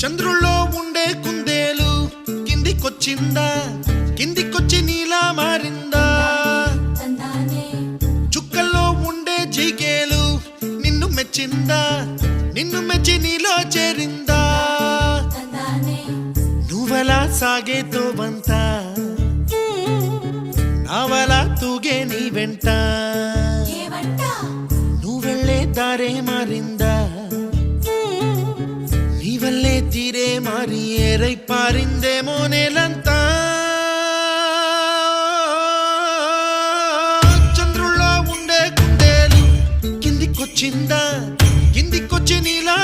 చంద్రుల్లో ఉండే కుందేలు కిందికొచ్చిందా, కిందికొచ్చి నీలా మారిందా? చుక్కల్లో ఉండే జీకేలు నిన్ను మెచ్చిందా, నిన్ను మెచ్చి నీలో చేరిందా? నువ్వలా సాగే తోవంత నావలా తూగే నీ వెంట, నువ్వెళ్ళే దారే మారిందా, నీ వల్లే తీరే మారి ఏరై పారిందేమో నేలంతా. చంద్రుల్లో ఉండే కుందేలు కిందికొచ్చిందా, కిందికొచ్చి నీలా